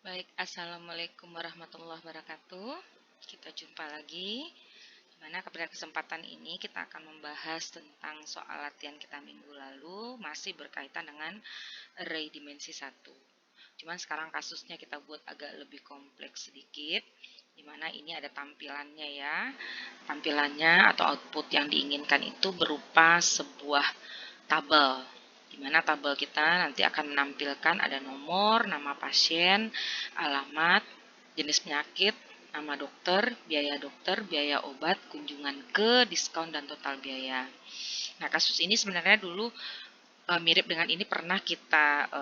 Baik, Assalamualaikum warahmatullahi wabarakatuh. Kita jumpa lagi, dimana pada kesempatan ini kita akan membahas tentang soal latihan kita minggu lalu, masih berkaitan dengan array dimensi 1. Cuman sekarang kasusnya kita buat agak lebih kompleks sedikit, dimana ini ada tampilannya ya. Tampilannya atau output yang diinginkan itu berupa sebuah tabel, di mana tabel kita nanti akan menampilkan ada nomor, nama pasien, alamat, jenis penyakit, nama dokter, biaya obat, kunjungan ke, diskon, dan total biaya. Nah, kasus ini sebenarnya dulu mirip dengan ini pernah kita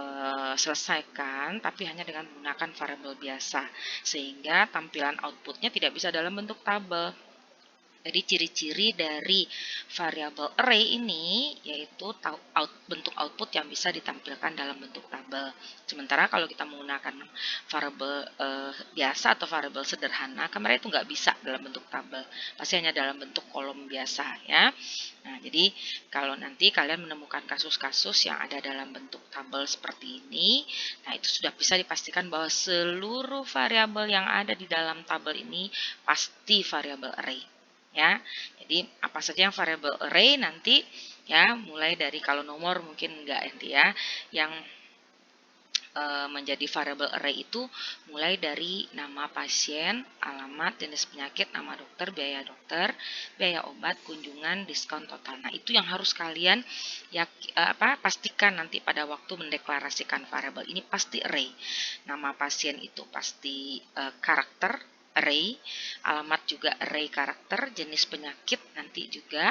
selesaikan, tapi hanya dengan menggunakan variabel biasa, sehingga tampilan outputnya tidak bisa dalam bentuk tabel. Jadi ciri-ciri dari variabel array ini yaitu bentuk output yang bisa ditampilkan dalam bentuk tabel. Sementara kalau kita menggunakan variabel biasa atau variabel sederhana, kemarin itu nggak bisa dalam bentuk tabel, pasti hanya dalam bentuk kolom biasa ya. Nah, jadi kalau nanti kalian menemukan kasus-kasus yang ada dalam bentuk tabel seperti ini, nah itu sudah bisa dipastikan bahwa seluruh variabel yang ada di dalam tabel ini pasti variabel array. Ya, jadi apa saja yang variabel array nanti ya, mulai dari kalau nomor mungkin enggak nanti ya, yang menjadi variabel array itu mulai dari nama pasien, alamat, jenis penyakit, nama dokter, biaya obat, kunjungan, diskon, total. Nah, itu yang harus kalian pastikan nanti pada waktu mendeklarasikan variabel ini pasti array. Nama pasien itu pasti karakter array, alamat juga array karakter, jenis penyakit nanti juga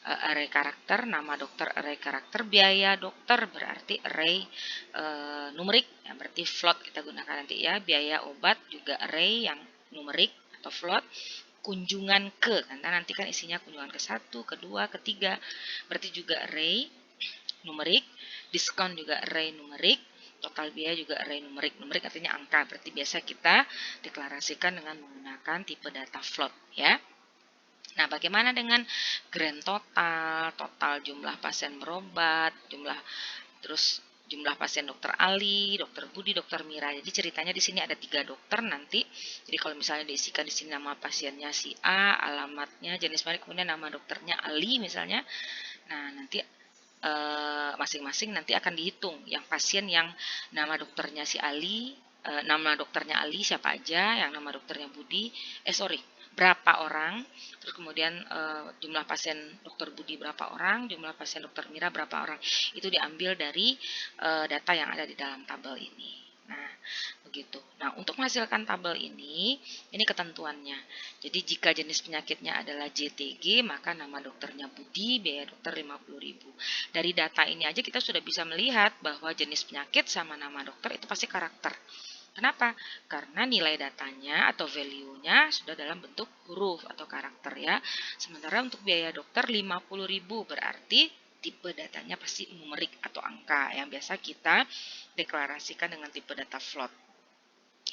array karakter, nama dokter array karakter, biaya dokter berarti array numerik, ya berarti float kita gunakan nanti ya. Biaya obat juga array yang numerik atau float. Kunjungan ke, karena nanti kan isinya kunjungan ke 1, kedua, ketiga, berarti juga array numerik. Diskon juga array numerik. Total biaya juga array numerik. Numerik artinya angka, berarti biasa kita deklarasikan dengan menggunakan tipe data float ya. Nah, bagaimana dengan grand total, total jumlah pasien berobat, jumlah pasien dokter Ali, dokter Budi, dokter Mira. Jadi ceritanya di sini ada 3 dokter nanti. Jadi kalau misalnya diisikan di sini nama pasiennya si A, alamatnya, jenis penyakit, kemudian nama dokternya Ali misalnya. Nah, nanti masing-masing nanti akan dihitung yang pasien yang nama dokternya si Ali, nama dokternya Ali siapa aja, yang nama dokternya Budi, berapa orang, terus kemudian jumlah pasien dokter Budi berapa orang, jumlah pasien dokter Mira berapa orang, itu diambil dari data yang ada di dalam tabel ini. Nah, begitu. Nah, untuk menghasilkan tabel ini ketentuannya. Jadi jika jenis penyakitnya adalah JTG, maka nama dokternya Budi, biaya dokter 50.000. Dari data ini aja kita sudah bisa melihat bahwa jenis penyakit sama nama dokter itu pasti karakter. Kenapa? Karena nilai datanya atau value-nya sudah dalam bentuk huruf atau karakter ya. Sementara untuk biaya dokter 50.000 berarti tipe datanya pasti numerik atau angka yang biasa kita deklarasikan dengan tipe data float.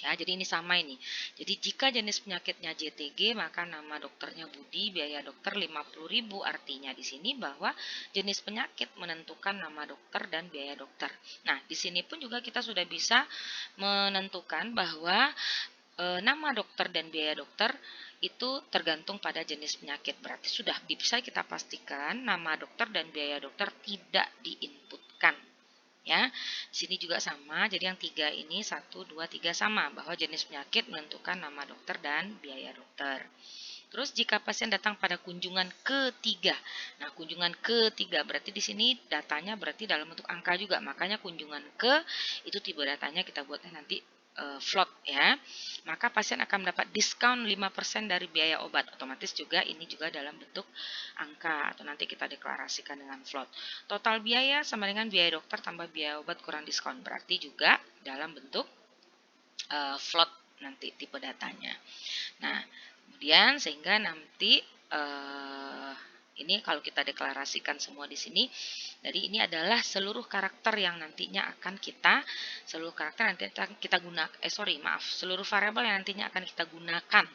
Ya, jadi ini sama ini. Jadi jika jenis penyakitnya JTG, maka nama dokternya Budi, biaya dokter 50.000. Artinya di sini bahwa jenis penyakit menentukan nama dokter dan biaya dokter. Nah, di sini pun juga kita sudah bisa menentukan bahwa nama dokter dan biaya dokter itu tergantung pada jenis penyakit. Berarti sudah bisa kita pastikan nama dokter dan biaya dokter tidak diinputkan. Ya, sini juga sama. Jadi yang 3 ini 1, 2, 3 sama bahwa jenis penyakit menentukan nama dokter dan biaya dokter. Terus jika pasien datang pada kunjungan ketiga. Nah, kunjungan ketiga berarti di sini datanya berarti dalam bentuk angka juga. Makanya kunjungan ke itu tipe datanya kita buatnya nanti float ya. Maka pasien akan mendapat diskon 5% dari biaya obat. Otomatis juga ini juga dalam bentuk angka atau nanti kita deklarasikan dengan float. Total biaya sama dengan biaya dokter tambah biaya obat kurang diskon. Berarti juga dalam bentuk float nanti tipe datanya. Nah, kemudian sehingga nanti ini kalau kita deklarasikan semua di sini, jadi ini adalah seluruh karakter yang nantinya akan seluruh variabel yang nantinya akan kita gunakan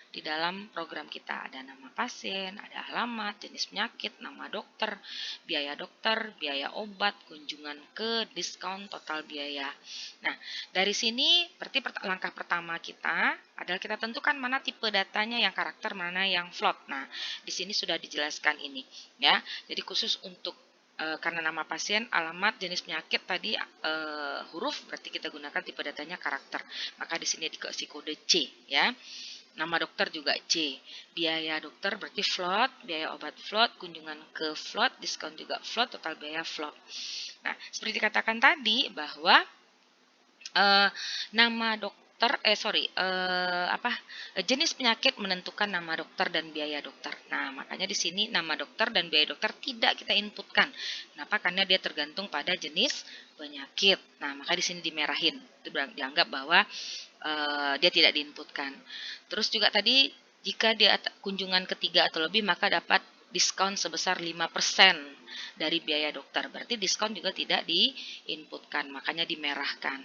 di dalam program kita. Ada nama pasien, ada alamat, jenis penyakit, nama dokter, biaya obat, kunjungan ke, diskon, total biaya. Nah, dari sini berarti langkah pertama kita adalah kita tentukan mana tipe datanya yang karakter, mana yang float. Nah, di sini sudah dijelaskan ini ya. Jadi khusus untuk karena nama pasien, alamat, jenis penyakit tadi huruf, berarti kita gunakan tipe datanya karakter. Maka di sini dikasih kode C ya. Nama dokter juga C. Biaya dokter berarti float, biaya obat float, kunjungan ke float, diskon juga float, total biaya float. Nah, seperti dikatakan tadi bahwa nama dokter jenis penyakit menentukan nama dokter dan biaya dokter. Nah, makanya di sini nama dokter dan biaya dokter tidak kita inputkan. Kenapa? Karena dia tergantung pada jenis penyakit. Nah, maka di sini dimerahin. Itu dianggap bahwa dia tidak diinputkan. Terus juga tadi jika dia kunjungan ketiga atau lebih maka dapat diskon sebesar 5% dari biaya dokter. Berarti diskon juga tidak diinputkan, makanya dimerahkan.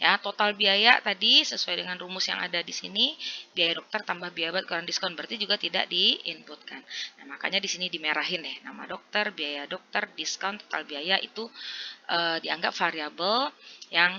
Ya, total biaya tadi sesuai dengan rumus yang ada di sini, biaya dokter tambah biaya obat kurang diskon, berarti juga tidak diinputkan. Nah, makanya di sini dimerahin deh, nama dokter, biaya dokter, diskon, total biaya itu dianggap variabel yang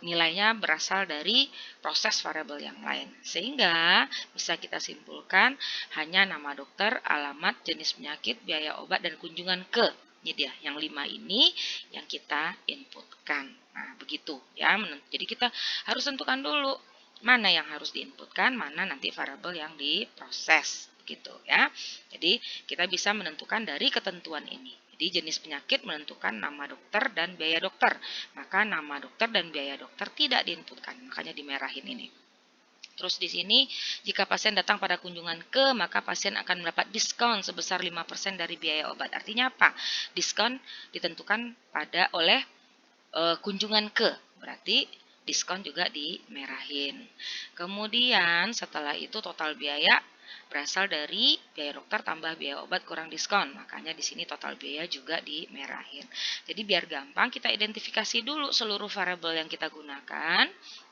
nilainya berasal dari proses variabel yang lain. Sehingga bisa kita simpulkan hanya nama dokter, alamat, jenis penyakit, biaya obat, dan kunjungan ke. Ini dia, yang 5 ini yang kita inputkan. Nah, begitu ya. Jadi kita harus tentukan dulu mana yang harus diinputkan, mana nanti variabel yang diproses. Begitu ya. Jadi kita bisa menentukan dari ketentuan ini. Jadi jenis penyakit menentukan nama dokter dan biaya dokter. Maka nama dokter dan biaya dokter tidak diinputkan. Makanya dimerahin ini. Terus di sini, jika pasien datang pada kunjungan ke, maka pasien akan mendapat diskon sebesar 5% dari biaya obat. Artinya apa? Diskon ditentukan oleh kunjungan ke. Berarti diskon juga dimerahin. Kemudian setelah itu total biaya berasal dari biaya dokter tambah biaya obat kurang diskon. Makanya di sini total biaya juga dimerahin. Jadi biar gampang kita identifikasi dulu seluruh variabel yang kita gunakan.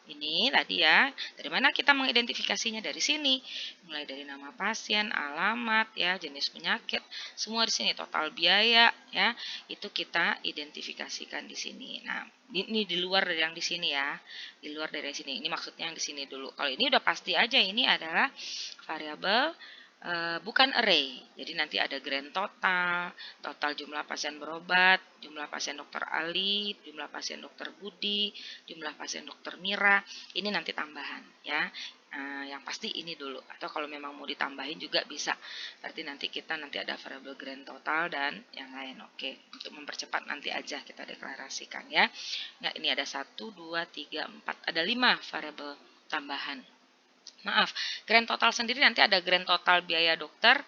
Ini tadi ya, dari mana kita mengidentifikasinya? Dari sini. Mulai dari nama pasien, alamat ya, jenis penyakit, semua di sini total biaya ya, itu kita identifikasikan di sini. Nah, ini di luar dari yang di sini ya. Di luar dari sini. Ini maksudnya yang di sini dulu. Kalau ini udah pasti aja ini adalah variabel bukan array. Jadi nanti ada grand total, total jumlah pasien berobat, jumlah pasien dokter Ali, jumlah pasien dokter Budi, jumlah pasien dokter Mira. Ini nanti tambahan ya. Yang pasti ini dulu. Atau kalau memang mau ditambahin juga bisa. Berarti nanti ada variabel grand total dan yang lain. Oke, untuk mempercepat nanti aja kita deklarasikan ya. Nah, ini ada 1, 2, 3, 4. Ada 5 variabel tambahan. Maaf, grand total sendiri nanti ada grand total biaya dokter,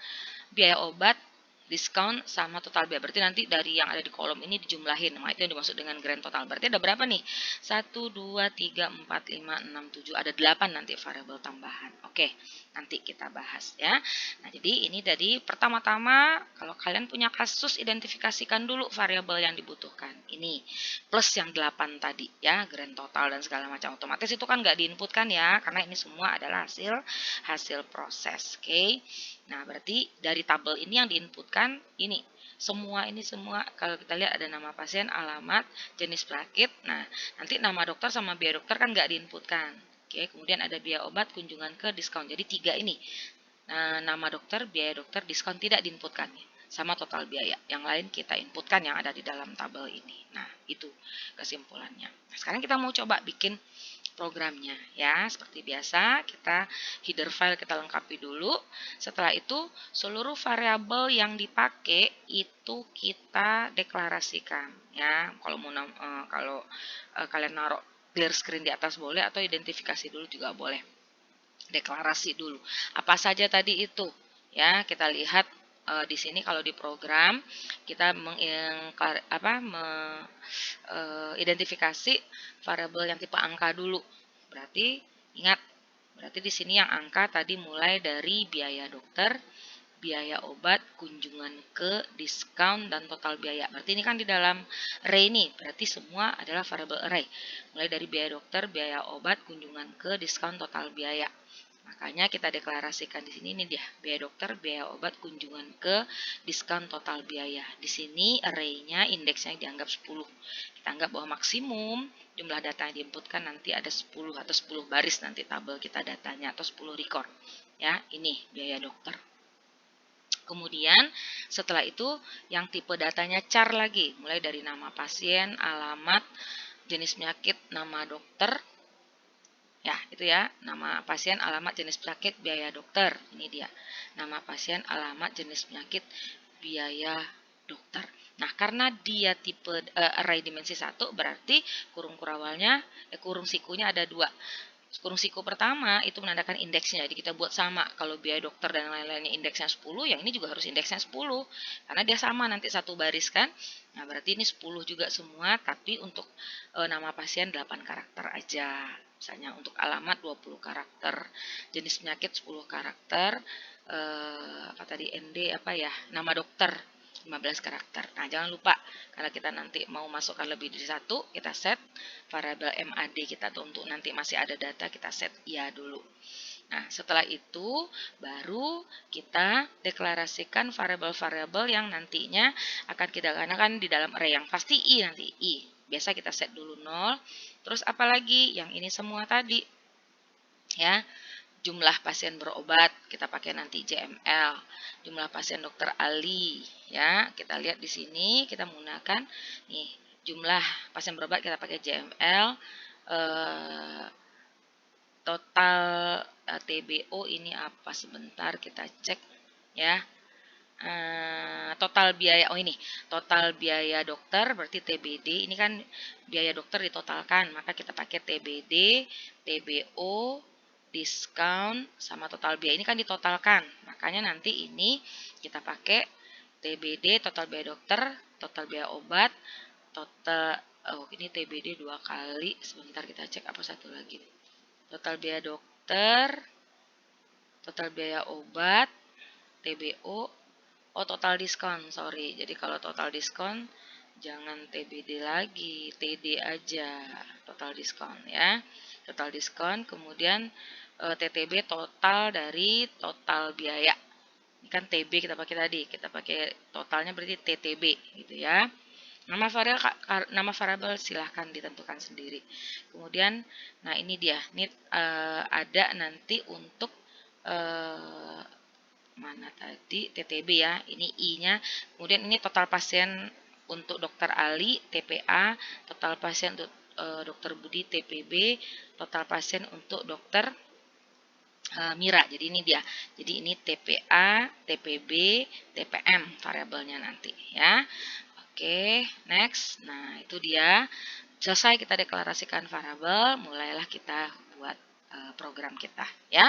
biaya obat, diskon, sama total biaya. Berarti nanti dari yang ada di kolom ini dijumlahin. Nah, itu yang dimaksud dengan grand total. Berarti ada berapa nih? 1, 2, 3, 4, 5, 6, 7. Ada 8 nanti variabel tambahan. Oke, nanti kita bahas ya. Nah, jadi ini dari pertama-tama kalau kalian punya kasus, identifikasikan dulu variabel yang dibutuhkan. Ini plus yang 8 tadi ya, grand total dan segala macam. Otomatis itu kan nggak diinputkan ya, karena ini semua adalah hasil proses. Oke. Nah, berarti dari tabel ini yang diinputkan ini semua kalau kita lihat ada nama pasien, alamat, jenis penyakit. Nah, nanti nama dokter sama biaya dokter kan nggak diinputkan. Oke, kemudian ada biaya obat, kunjungan ke, diskon. Jadi 3 ini. Nah, nama dokter, biaya dokter, diskon tidak diinputkan. Sama total biaya. Yang lain kita inputkan yang ada di dalam tabel ini. Nah, itu kesimpulannya. Nah, sekarang kita mau coba bikin programnya ya. Seperti biasa kita header file kita lengkapi dulu. Setelah itu seluruh variabel yang dipakai itu kita deklarasikan ya. Kalau kalian naruh clear screen di atas boleh, atau identifikasi dulu juga boleh. Deklarasi dulu. Apa saja tadi itu ya, kita lihat di sini kalau di program kita identifikasi variabel yang tipe angka dulu. Berarti ingat, berarti di sini yang angka tadi mulai dari biaya dokter, biaya obat, kunjungan ke, diskon, dan total biaya. Berarti ini kan di dalam array ini, berarti semua adalah variabel array. Mulai dari biaya dokter, biaya obat, kunjungan ke, diskon, total biaya. Makanya kita deklarasikan di sini nih dia, biaya dokter, biaya obat, kunjungan ke, diskon total biaya. Di sini array-nya indeksnya dianggap 10. Kita anggap bahwa maksimum jumlah data yang diinputkan nanti ada 10 atau 10 baris nanti tabel kita datanya atau 10 record. Ya, ini biaya dokter. Kemudian setelah itu yang tipe datanya char lagi, mulai dari nama pasien, alamat, jenis penyakit, nama dokter. Ya, itu ya, nama pasien, alamat, jenis penyakit, biaya dokter. Ini dia, nama pasien, alamat, jenis penyakit, biaya dokter. Nah, karena dia tipe array dimensi 1, berarti kurung kurawalnya, kurung sikunya ada 2. Kurung siku pertama itu menandakan indeksnya, jadi kita buat sama. Kalau biaya dokter dan lain-lainnya indeksnya 10, yang ini juga harus indeksnya 10. Karena dia sama nanti satu baris kan. Nah, berarti ini 10 juga semua, tapi untuk nama pasien 8 karakter aja. Misalnya untuk alamat 20 karakter, jenis penyakit 10 karakter, apa tadi ND apa ya, nama dokter 15 karakter. Nah, jangan lupa kalau kita nanti mau masukkan lebih dari satu, kita set variabel MAD kita tuh untuk nanti masih ada data, kita set ya dulu. Nah, setelah itu baru kita deklarasikan variabel-variabel yang nantinya akan kita gunakan di dalam array, yang pasti I nanti I. Biasa kita set dulu 0. Terus apalagi yang ini semua tadi. Ya, jumlah pasien berobat kita pakai nanti JML, jumlah pasien dokter Ali ya, kita lihat di sini kita menggunakan nih jumlah pasien berobat kita pakai JML, total TBO ini apa, sebentar kita cek ya. Total biaya, oh ini total biaya dokter berarti TBD, ini kan biaya dokter ditotalkan, maka kita pakai TBD, TBO, diskon sama total biaya, ini kan ditotalkan, makanya nanti ini kita pakai TBD, total biaya dokter, total biaya obat, total, oh ini TBD 2 kali, sebentar kita cek apa satu lagi, total biaya dokter, total biaya obat, TBO. Oh, total diskon, sorry. Jadi kalau total diskon jangan TBD lagi, TD aja. Total diskon ya. Total diskon, kemudian TTB total dari total biaya. Ini kan TB kita pakai tadi, kita pakai totalnya berarti TTB gitu ya. Nama variabel silahkan ditentukan sendiri. Kemudian, nah ini dia, ini ada nanti untuk mana tadi TTB ya, ini I-nya. Kemudian ini total pasien untuk dokter Ali TPA, total pasien untuk dokter Budi TPB, total pasien untuk dokter Mira. Jadi ini dia. Jadi ini TPA, TPB, TPM variabelnya nanti ya. Oke, next. Nah, itu dia. Selesai kita deklarasikan variabel, mulailah kita buat program kita ya.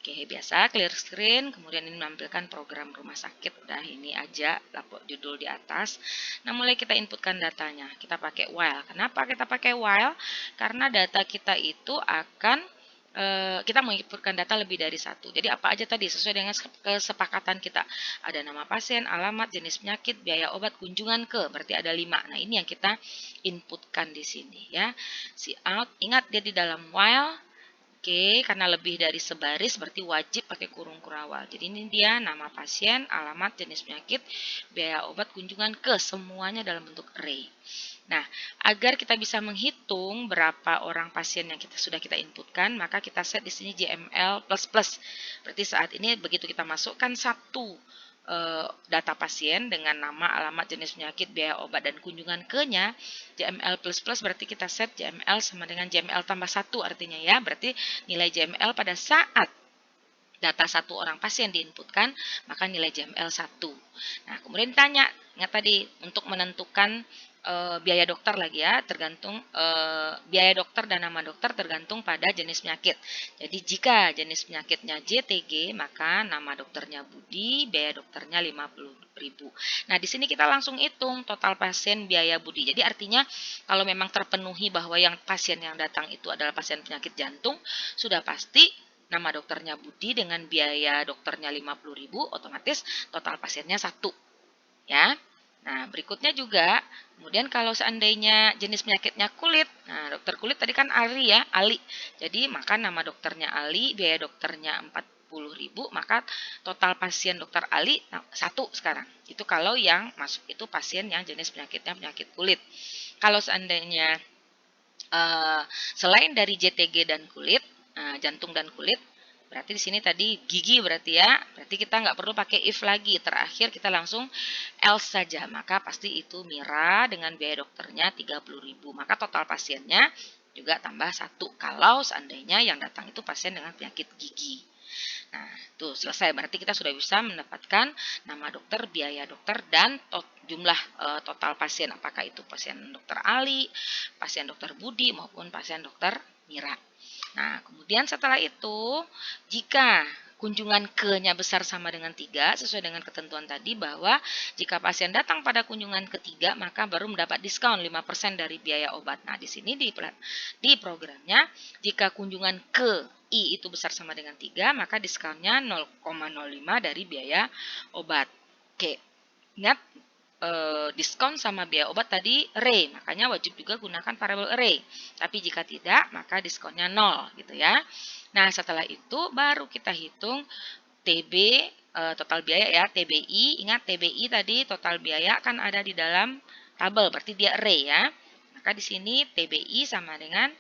Oke, biasa clear screen, kemudian ini menampilkan program rumah sakit, udah ini aja judul di atas. Nah, mulai kita inputkan datanya, kita pakai while. Kenapa kita pakai while? Karena data kita itu akan kita menginputkan data lebih dari satu. Jadi apa aja tadi sesuai dengan kesepakatan kita. Ada nama pasien, alamat, jenis penyakit, biaya obat, kunjungan ke, berarti ada 5. Nah, ini yang kita inputkan di sini ya. Cout, ingat dia di dalam while. Oke, karena lebih dari sebaris berarti wajib pakai kurung kurawal. Jadi ini dia nama pasien, alamat, jenis penyakit, biaya obat, kunjungan ke, semuanya dalam bentuk array. Nah, agar kita bisa menghitung berapa orang pasien yang sudah kita inputkan, maka kita set di sini JML++. Berarti saat ini begitu kita masukkan satu data pasien dengan nama, alamat, jenis penyakit, biaya obat, dan kunjungan ke-nya, JML++ berarti kita set JML sama dengan JML tambah 1 artinya ya. Berarti nilai JML pada saat data satu orang pasien diinputkan, maka nilai JML 1. Nah, kemudian ditanya, ingat tadi untuk menentukan biaya dokter lagi ya, tergantung biaya dokter dan nama dokter tergantung pada jenis penyakit. Jadi jika jenis penyakitnya JTG, maka nama dokternya Budi, biaya dokternya 50.000. Nah, di sini kita langsung hitung total pasien biaya Budi. Jadi artinya kalau memang terpenuhi bahwa yang pasien yang datang itu adalah pasien penyakit jantung, sudah pasti nama dokternya Budi dengan biaya dokternya 50.000, otomatis total pasiennya 1. Ya. Nah, berikutnya juga, kemudian kalau seandainya jenis penyakitnya kulit, nah dokter kulit tadi kan Ali ya, Ali. Jadi maka nama dokternya Ali, biaya dokternya 40.000, maka total pasien dokter Ali satu sekarang. Itu kalau yang masuk itu pasien yang jenis penyakitnya penyakit kulit. Kalau seandainya selain dari JTG dan kulit, jantung dan kulit, berarti di sini tadi gigi berarti ya. Berarti kita nggak perlu pakai if lagi. Terakhir kita langsung else saja. Maka pasti itu Mira dengan biaya dokternya 30.000. Maka total pasiennya juga tambah satu kalau seandainya yang datang itu pasien dengan penyakit gigi. Nah, tuh selesai. Berarti kita sudah bisa mendapatkan nama dokter, biaya dokter, dan jumlah total pasien. Apakah itu pasien dokter Ali, pasien dokter Budi, maupun pasien dokter Mira. Nah, kemudian setelah itu, jika kunjungan ke-nya besar sama dengan 3, sesuai dengan ketentuan tadi bahwa jika pasien datang pada kunjungan ketiga, maka baru mendapat diskon 5% dari biaya obat. Nah, di sini di programnya, jika kunjungan ke I itu besar sama dengan 3, maka diskonnya 0,05 dari biaya obat. Oke, ingat diskon sama biaya obat tadi array, makanya wajib juga gunakan variable array. Tapi jika tidak, maka diskonnya 0 gitu ya. Nah, setelah itu baru kita hitung TB total biaya ya, TBI. Ingat TBI tadi total biaya kan ada di dalam tabel, berarti dia array ya. Maka di sini TBI sama dengan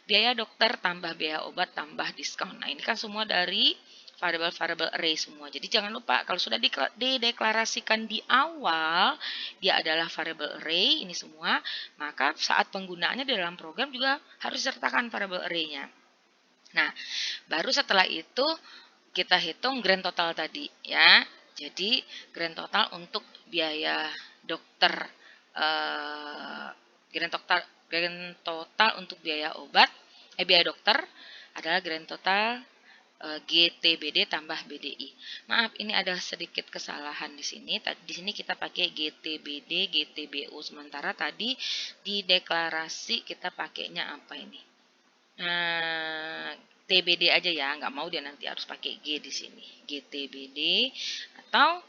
biaya dokter tambah biaya obat tambah diskon. Nah, ini kan semua dari variable array semua. Jadi jangan lupa kalau sudah dideklarasikan di awal dia adalah variable array ini semua, maka saat penggunaannya di dalam program juga harus disertakan variable array-nya. Nah, baru setelah itu kita hitung grand total tadi ya. Jadi grand total untuk biaya dokter grand total untuk biaya obat biaya dokter adalah grand total GTBD tambah BDI. Maaf, ini ada sedikit kesalahan di sini. Di sini kita pakai GTBD, GTBU, sementara tadi di deklarasi kita pakainya apa ini? TBD aja ya, nggak mau dia nanti harus pakai G di sini. GTBD atau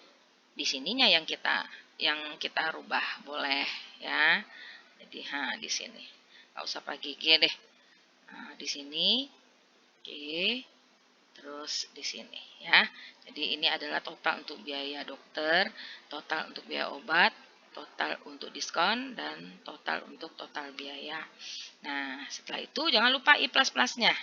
di sininya yang kita rubah boleh ya. Jadi di sini nggak usah pakai G deh. Nah, di sini G. Terus di sini ya. Jadi ini adalah total untuk biaya dokter, total untuk biaya obat, total untuk diskon, dan total untuk total biaya. Nah, setelah itu jangan lupa I plus-plusnya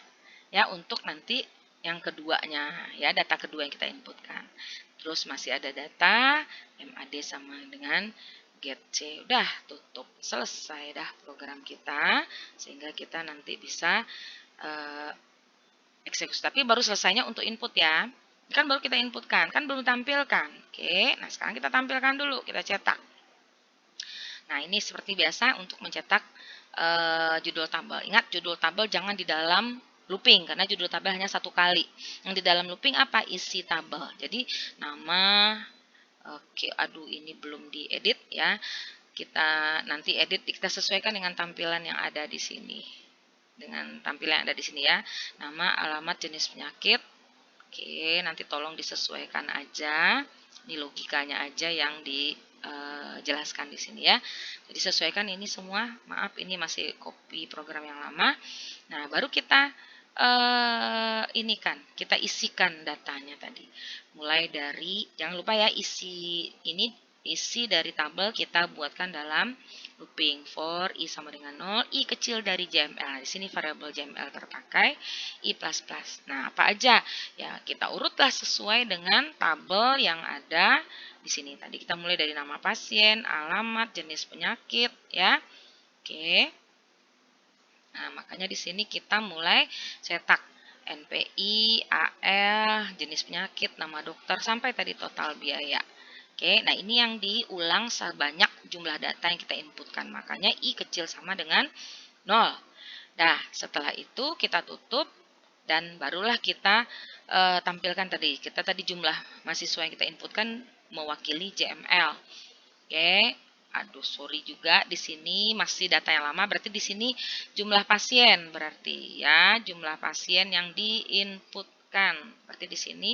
ya untuk nanti yang keduanya ya, data kedua yang kita inputkan. Terus masih ada data MAD sama dengan get C. Udah tutup, selesai dah program kita sehingga kita nanti bisa eksekusi. Tapi baru selesainya untuk input ya. Kan baru kita inputkan, kan belum tampilkan. Oke, nah sekarang kita tampilkan dulu, kita cetak. Nah, ini seperti biasa untuk mencetak judul tabel. Ingat, judul tabel jangan di dalam looping, karena judul tabel hanya satu kali. Yang di dalam looping apa? Isi tabel. Jadi, nama, oke, aduh ini belum diedit ya. Kita nanti edit, kita sesuaikan dengan tampilan yang ada di sini. Dengan tampilan yang ada di sini ya. Nama, alamat, jenis penyakit. Oke, nanti tolong disesuaikan aja. Ini logikanya aja yang dijelaskan di sini ya. Jadi sesuaikan ini semua. Maaf, ini masih copy program yang lama. Nah, baru kita ini kan kita isikan datanya tadi. Mulai dari jangan lupa ya isi dari tabel kita buatkan dalam looping for I sama dengan 0, I kecil dari JML. Di sini variabel JML terpakai, I++. Nah, apa aja? Ya, kita urutlah sesuai dengan tabel yang ada di sini. Tadi kita mulai dari nama pasien, alamat, jenis penyakit, ya. Oke. Nah, makanya di sini kita mulai cetak NPI, AL, jenis penyakit, nama dokter, sampai tadi total biaya. Oke, nah ini yang diulang sebanyak jumlah data yang kita inputkan. Makanya I kecil sama dengan 0. Nah, setelah itu kita tutup dan barulah kita tampilkan tadi. Kita tadi jumlah mahasiswa yang kita inputkan mewakili JML. Oke, aduh sorry juga di sini masih data yang lama, berarti di sini jumlah pasien berarti ya, jumlah pasien yang diinputkan. Berarti di sini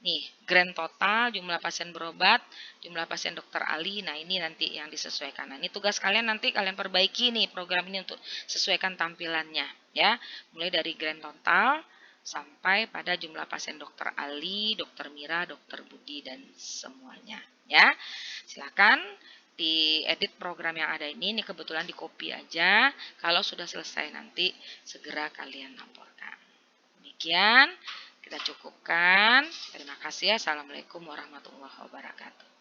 Nih, grand total jumlah pasien berobat, jumlah pasien dokter Ali. Nah, ini nanti yang disesuaikan. Nah, ini tugas kalian, nanti kalian perbaiki nih program ini untuk sesuaikan tampilannya ya. Mulai dari grand total sampai pada jumlah pasien dokter Ali, dokter Mira, dokter Budi dan semuanya ya. Silakan diedit program yang ada ini kebetulan di copy aja. Kalau sudah selesai nanti segera kalian laporkan. Demikian kita cukupkan. Terima kasih. Assalamualaikum warahmatullahi wabarakatuh.